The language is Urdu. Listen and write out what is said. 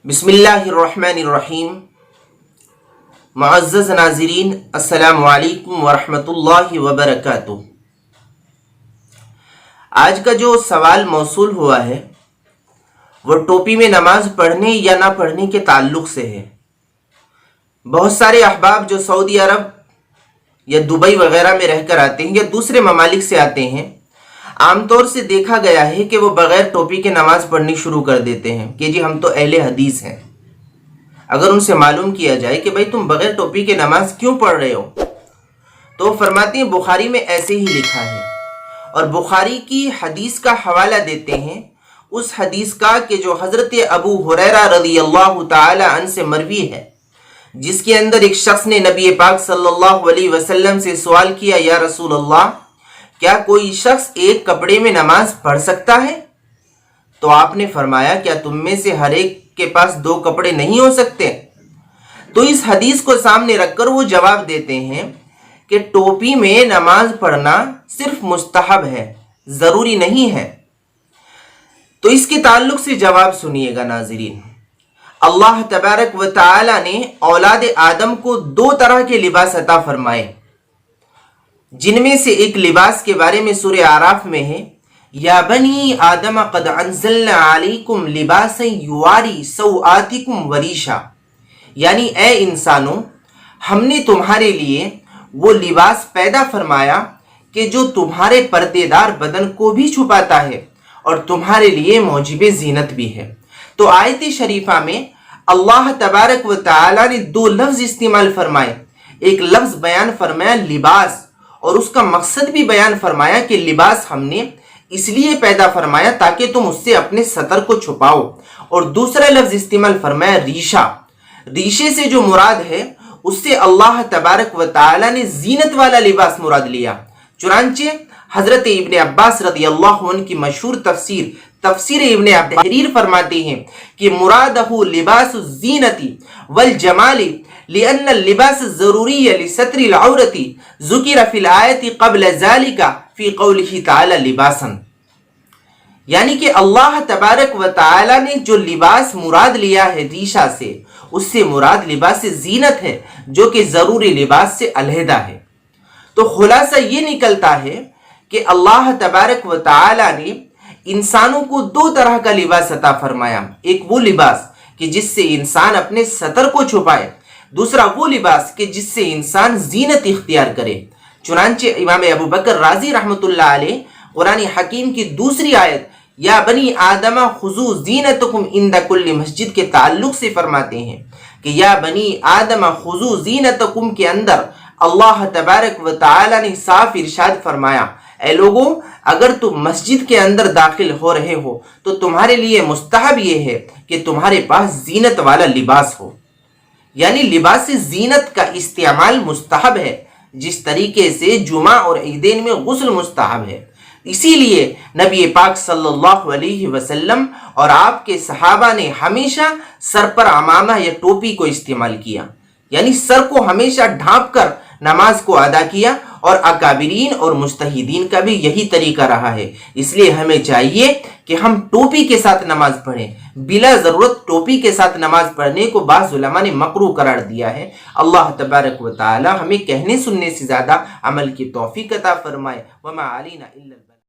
بسم اللہ الرحمن الرحیم۔ معزز ناظرین، السلام علیکم ورحمۃ اللہ وبرکاتہ۔ آج کا جو سوال موصول ہوا ہے وہ ٹوپی میں نماز پڑھنے یا نہ پڑھنے کے تعلق سے ہے۔ بہت سارے احباب جو سعودی عرب یا دبئی وغیرہ میں رہ کر آتے ہیں یا دوسرے ممالک سے آتے ہیں، عام طور سے دیکھا گیا ہے کہ وہ بغیر ٹوپی کے نماز پڑھنی شروع کر دیتے ہیں کہ جی ہم تو اہل حدیث ہیں۔ اگر ان سے معلوم کیا جائے کہ بھائی تم بغیر ٹوپی کے نماز کیوں پڑھ رہے ہو، تو وہ فرماتے ہیں بخاری میں ایسے ہی لکھا ہے، اور بخاری کی حدیث کا حوالہ دیتے ہیں، اس حدیث کا کہ جو حضرت ابو ہریرہ رضی اللہ تعالی عنہ سے مروی ہے، جس کے اندر ایک شخص نے نبی پاک صلی اللہ علیہ وسلم سے سوال کیا، یا رسول اللہ، کیا کوئی شخص ایک کپڑے میں نماز پڑھ سکتا ہے؟ تو آپ نے فرمایا کیا تم میں سے ہر ایک کے پاس دو کپڑے نہیں ہو سکتے؟ تو اس حدیث کو سامنے رکھ کر وہ جواب دیتے ہیں کہ ٹوپی میں نماز پڑھنا صرف مستحب ہے، ضروری نہیں ہے۔ تو اس کے تعلق سے جواب سنیے گا ناظرین۔ اللہ تبارک و تعالی نے اولاد آدم کو دو طرح کے لباس عطا فرمائے، جن میں سے ایک لباس کے بارے میں سورہ اعراف میں ہے، یا بنی آدم قد انزلنا علیکم لباسا یواری سوآتکم وریشا، یعنی اے انسانوں، ہم نے تمہارے لیے وہ لباس پیدا فرمایا کہ جو تمہارے پردے دار بدن کو بھی چھپاتا ہے اور تمہارے لیے موجب زینت بھی ہے۔ تو آیت شریفہ میں اللہ تبارک و تعالی نے دو لفظ استعمال فرمائے، ایک لفظ بیان فرمایا لباس، اور اس کا مقصد بھی بیان فرمایا کہ لباس ہم نے اس لیے پیدا فرمایا تاکہ تم اس سے اپنے سطر کو چھپاؤ، اور دوسرا لفظ استعمال فرمایا ریشہ۔ ریشے سے جو مراد ہے اس سے اللہ تبارک و تعالی نے زینت والا لباس مراد لیا۔ چنانچہ حضرت ابن عباس رضی اللہ عنہ کی مشہور تفسیر ابن تحریر فرماتے ہیں کہ مرادہ لباس الزینت والجمال لأن اللباس ضروری لستر العورت ذکر فی الآیت قبل ذالک فی قولہ تعالی لباسا، یعنی کہ اللہ تبارک و تعالی نے جو لباس مراد لیا ہے ریشہ سے، اس سے مراد لباس زینت ہے جو کہ ضروری لباس سے علیحدہ ہے۔ تو خلاصہ یہ نکلتا ہے کہ اللہ تبارک و تعالی نے انسانوں کو دو طرح کا لباس عطا فرمایا، ایک وہ لباس کہ جس سے انسان اپنے سطر کو چھپائے، دوسرا وہ لباس کہ جس سے انسان زینت اختیار کرے۔ چنانچہ امام ابو بکر رازی رحمۃ اللہ علیہ قرآن حکیم کی دوسری آیت یا بنی آدم خذوا زینتکم عند کل مسجد کے تعلق سے فرماتے ہیں کہ یا بنی آدم خذوا زینتکم کے اندر اللہ تبارک و تعالی نے صاف ارشاد فرمایا، اے لوگوں، اگر تم مسجد کے اندر داخل ہو رہے ہو تو تمہارے لیے مستحب یہ ہے کہ تمہارے پاس زینت والا لباس ہو، یعنی لباس زینت کا استعمال مستحب ہے، جس طریقے سے جمعہ اور عیدین میں غسل مستحب ہے۔ اسی لیے نبی پاک صلی اللہ علیہ وسلم اور آپ کے صحابہ نے ہمیشہ سر پر عمامہ یا ٹوپی کو استعمال کیا، یعنی سر کو ہمیشہ ڈھانپ کر نماز کو ادا کیا، اور اکابرین اور مجتہدین کا بھی یہی طریقہ رہا ہے۔ اس لیے ہمیں چاہیے کہ ہم ٹوپی کے ساتھ نماز پڑھیں، بلا ضرورت ٹوپی کے ساتھ نماز پڑھنے کو بعض علماء نے مکروہ قرار دیا ہے۔ اللہ تبارک و تعالی ہمیں کہنے سننے سے زیادہ عمل کی توفیق عطا فرمائے۔ وما علینا الا البلاغ۔